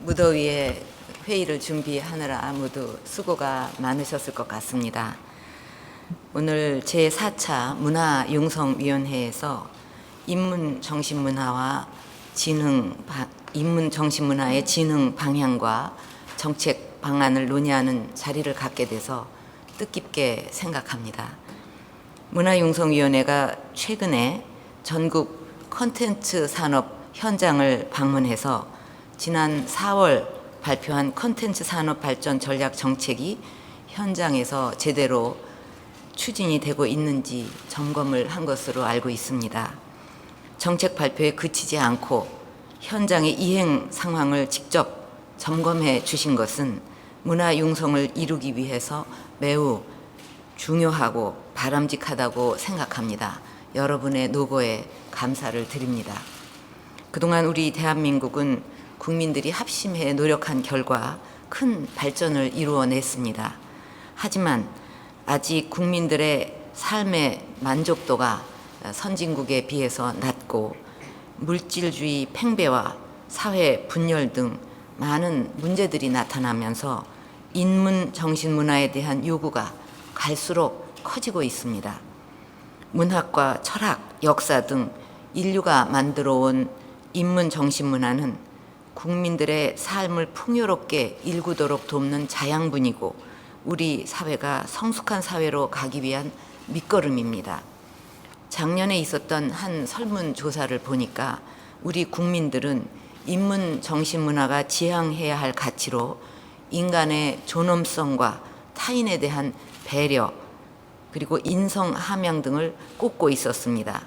무더위에 회의를 준비하느라 모두 수고가 많으셨을 것 같습니다. 오늘 제4차 문화융성위원회에서 인문정신문화의 진흥 방향과 정책 방안을 논의하는 자리를 갖게 돼서 뜻깊게 생각합니다. 문화융성위원회가 최근에 전국 콘텐츠 산업 현장을 방문해서 지난 4월 발표한 콘텐츠 산업 발전 전략 정책이 현장에서 제대로 추진이 되고 있는지 점검을 한 것으로 알고 있습니다. 정책 발표에 그치지 않고 현장의 이행 상황을 직접 점검해 주신 것은 문화 융성을 이루기 위해서 매우 중요하고 바람직하다고 생각합니다. 여러분의 노고에 감사를 드립니다. 그동안 우리 대한민국은 국민들이 합심해 노력한 결과 큰 발전을 이루어냈습니다. 하지만 아직 국민들의 삶의 만족도가 선진국에 비해서 낮고 물질주의 팽배와 사회 분열 등 많은 문제들이 나타나면서 인문 정신문화에 대한 요구가 갈수록 커지고 있습니다. 문학과 철학, 역사 등 인류가 만들어 온 인문 정신문화는 국민들의 삶을 풍요롭게 일구도록 돕는 자양분이고 우리 사회가 성숙한 사회로 가기 위한 밑거름입니다. 작년에 있었던 한 설문조사를 보니까 우리 국민들은 인문 정신문화가 지향해야 할 가치로 인간의 존엄성과 타인에 대한 배려 그리고 인성 함양 등을 꼽고 있었습니다.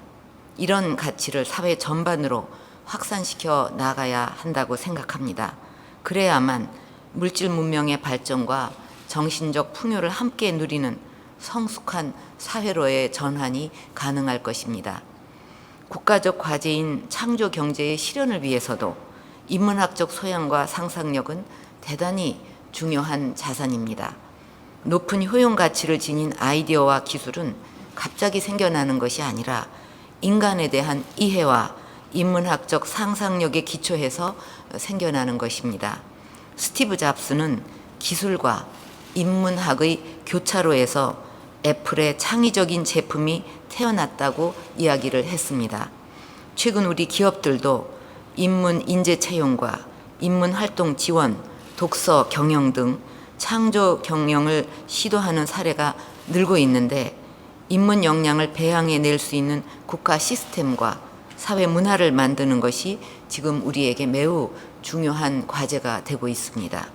이런 가치를 사회 전반으로 확산시켜 나가야 한다고 생각합니다. 그래야만 물질 문명의 발전과 정신적 풍요를 함께 누리는 성숙한 사회로의 전환이 가능할 것입니다. 국가적 과제인 창조 경제의 실현을 위해서도 인문학적 소양과 상상력은 대단히 중요한 자산입니다. 높은 효용 가치를 지닌 아이디어와 기술은 갑자기 생겨나는 것이 아니라 인간에 대한 이해와 인문학적 상상력에 기초해서 생겨나는 것입니다. 스티브 잡스는 기술과 인문학의 교차로에서 애플의 창의적인 제품이 태어났다고 이야기를 했습니다. 최근 우리 기업들도 인문 인재 채용과 인문 활동 지원, 독서 경영 등 창조 경영을 시도하는 사례가 늘고 있는데 인문 역량을 배양해 낼 수 있는 국가 시스템과 사회 문화를 만드는 것이 지금 우리에게 매우 중요한 과제가 되고 있습니다.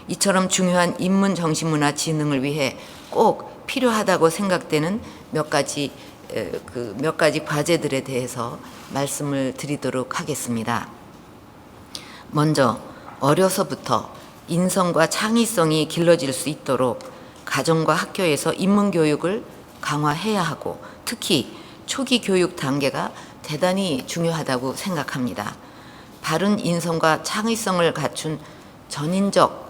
이처럼 중요한 인문 정신문화 진흥을 위해 꼭 필요하다고 생각되는 몇 가지 과제들에 대해서 말씀을 드리도록 하겠습니다. 먼저 어려서부터 인성과 창의성이 길러질 수 있도록 가정과 학교에서 인문 교육을 강화해야 하고 특히 초기 교육 단계가 대단히 중요하다고 생각합니다. 바른 인성과 창의성을 갖춘 전인적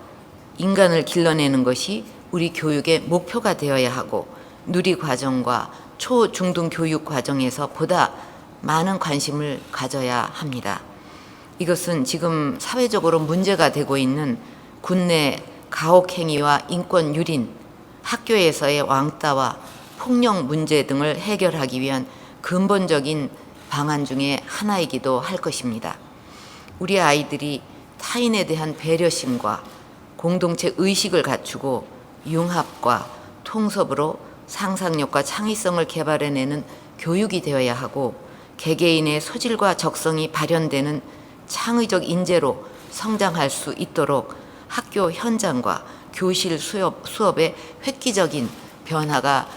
인간을 길러내는 것이 우리 교육의 목표가 되어야 하고 누리과정과 초, 중등 교육 과정에서 보다 많은 관심을 가져야 합니다. 이것은 지금 사회적으로 문제가 되고 있는 군내 가혹행위와 인권 유린, 학교에서의 왕따와 폭력 문제 등을 해결하기 위한 근본적인 방안 중에 하나이기도 할 것입니다. 우리 아이들이 타인에 대한 배려심과 공동체 의식을 갖추고 융합과 통섭으로 상상력과 창의성을 개발해내는 교육이 되어야 하고 개개인의 소질과 적성이 발현되는 창의적 인재로 성장할 수 있도록 학교 현장과 교실 수업에 획기적인 변화가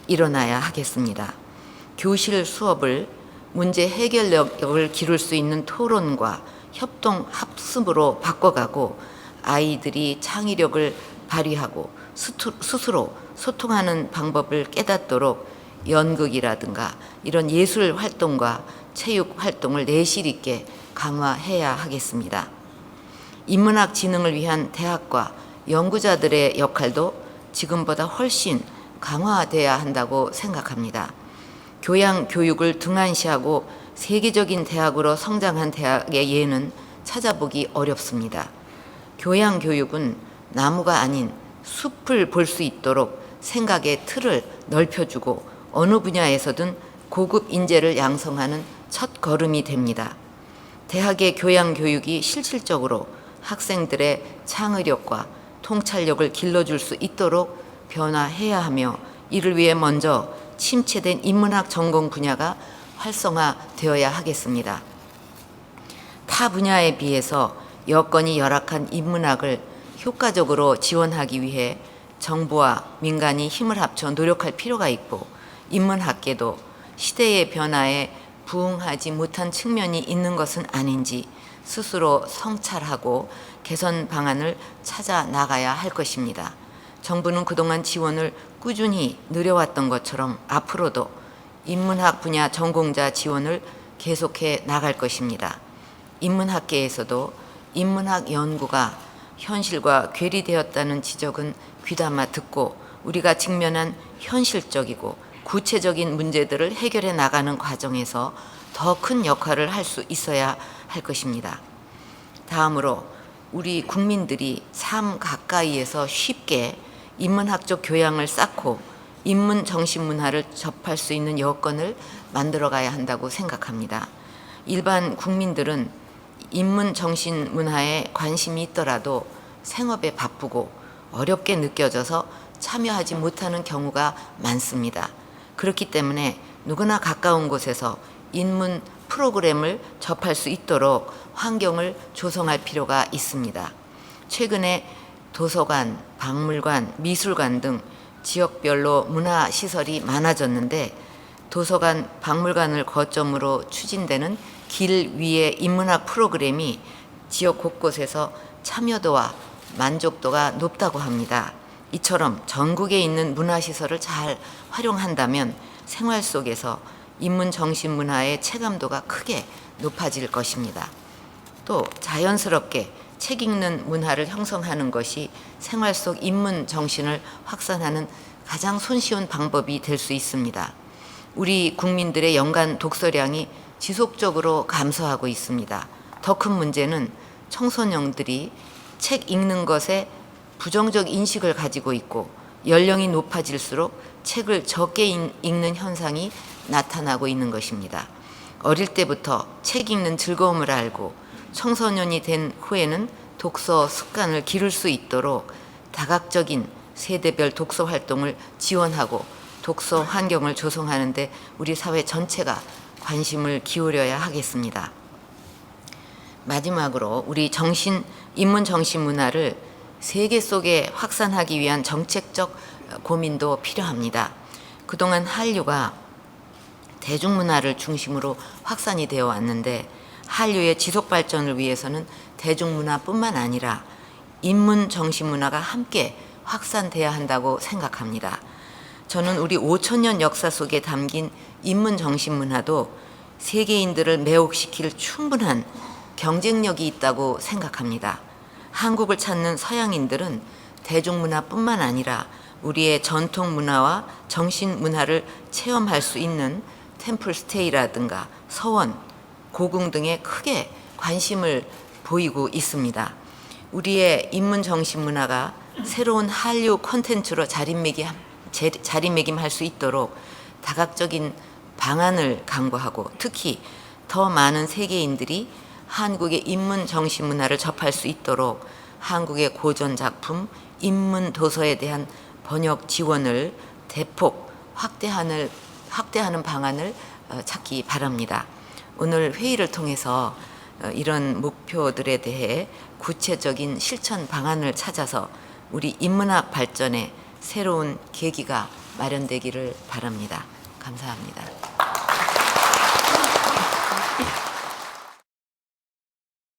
일어나야 하겠습니다. 교실 수업을 문제 해결력을 기를 수 있는 토론과 협동 학습으로 바꿔가고 아이들이 창의력을 발휘하고 스스로 소통하는 방법을 깨닫도록 연극이라든가 이런 예술 활동과 체육 활동을 내실 있게 강화해야 하겠습니다. 인문학 진흥을 위한 대학과 연구자들의 역할도 지금보다 훨씬 강화돼야 한다고 생각합니다. 교양 교육을 등한시하고 세계적인 대학으로 성장한 대학의 예는 찾아보기 어렵습니다. 교양 교육은 나무가 아닌 숲을 볼 수 있도록 생각의 틀을 넓혀주고 어느 분야에서든 고급 인재를 양성하는 첫 걸음이 됩니다. 대학의 교양 교육이 실질적으로 학생들의 창의력과 통찰력을 길러줄 수 있도록 변화해야 하며, 이를 위해 먼저 침체된 인문학 전공 분야가 활성화되어야 하겠습니다. 타 분야에 비해서 여건이 열악한 인문학을 효과적으로 지원하기 위해 정부와 민간이 힘을 합쳐 노력할 필요가 있고, 인문학계도 시대의 변화에 부응하지 못한 측면이 있는 것은 아닌지 스스로 성찰하고 개선 방안을 찾아 나가야 할 것입니다. 정부는 그동안 지원을 꾸준히 늘려왔던 것처럼 앞으로도 인문학 분야 전공자 지원을 계속해 나갈 것입니다. 인문학계에서도 인문학 연구가 현실과 괴리되었다는 지적은 귀담아 듣고, 우리가 직면한 현실적이고 구체적인 문제들을 해결해 나가는 과정에서 더 큰 역할을 할 수 있어야 할 것입니다. 다음으로 우리 국민들이 삶 가까이에서 쉽게 인문학적 교양을 쌓고 인문 정신 문화를 접할 수 있는 여건을 만들어 가야 한다고 생각합니다. 일반 국민들은 인문 정신 문화에 관심이 있더라도 생업에 바쁘고 어렵게 느껴져서 참여하지 못하는 경우가 많습니다. 그렇기 때문에 누구나 가까운 곳에서 인문 프로그램을 접할 수 있도록 환경을 조성할 필요가 있습니다. 최근에 도서관, 박물관, 미술관 등 지역별로 문화시설이 많아졌는데, 도서관, 박물관을 거점으로 추진되는 길 위의 인문학 프로그램이 지역 곳곳에서 참여도와 만족도가 높다고 합니다. 이처럼 전국에 있는 문화시설을 잘 활용한다면 생활 속에서 인문 정신 문화의 체감도가 크게 높아질 것입니다. 또 자연스럽게 책 읽는 문화를 형성하는 것이 생활 속 인문 정신을 확산하는 가장 손쉬운 방법이 될 수 있습니다. 우리 국민들의 연간 독서량이 지속적으로 감소하고 있습니다. 더 큰 문제는 청소년들이 책 읽는 것에 부정적 인식을 가지고 있고, 연령이 높아질수록 책을 적게 읽는 현상이 나타나고 있는 것입니다. 어릴 때부터 책 읽는 즐거움을 알고 청소년이 된 후에는 독서 습관을 기를 수 있도록 다각적인 세대별 독서 활동을 지원하고 독서 환경을 조성하는 데 우리 사회 전체가 관심을 기울여야 하겠습니다. 마지막으로 우리 인문 정신 문화를 세계 속에 확산하기 위한 정책적 고민도 필요합니다. 그동안 한류가 대중문화를 중심으로 확산이 되어 왔는데, 한류의 지속 발전을 위해서는 대중문화뿐만 아니라 인문 정신 문화가 함께 확산돼야 한다고 생각합니다. 저는 우리 5,000년 역사 속에 담긴 인문 정신 문화도 세계인들을 매혹시킬 충분한 경쟁력이 있다고 생각합니다. 한국을 찾는 서양인들은 대중문화뿐만 아니라 우리의 전통 문화와 정신 문화를 체험할 수 있는 템플 스테이라든가 서원, 고궁 등에 크게 관심을 보이고 있습니다. 우리의 인문 정신 문화가 새로운 한류 콘텐츠로 자리매김할 수 있도록 다각적인 방안을 강구하고, 특히 더 많은 세계인들이 한국의 인문 정신 문화를 접할 수 있도록 한국의 고전 작품, 인문 도서에 대한 번역 지원을 대폭 확대하는 방안을 찾기 바랍니다. 오늘 회의를 통해서 이런 목표들에 대해 구체적인 실천 방안을 찾아서 우리 인문학 발전에 새로운 계기가 마련되기를 바랍니다. 감사합니다.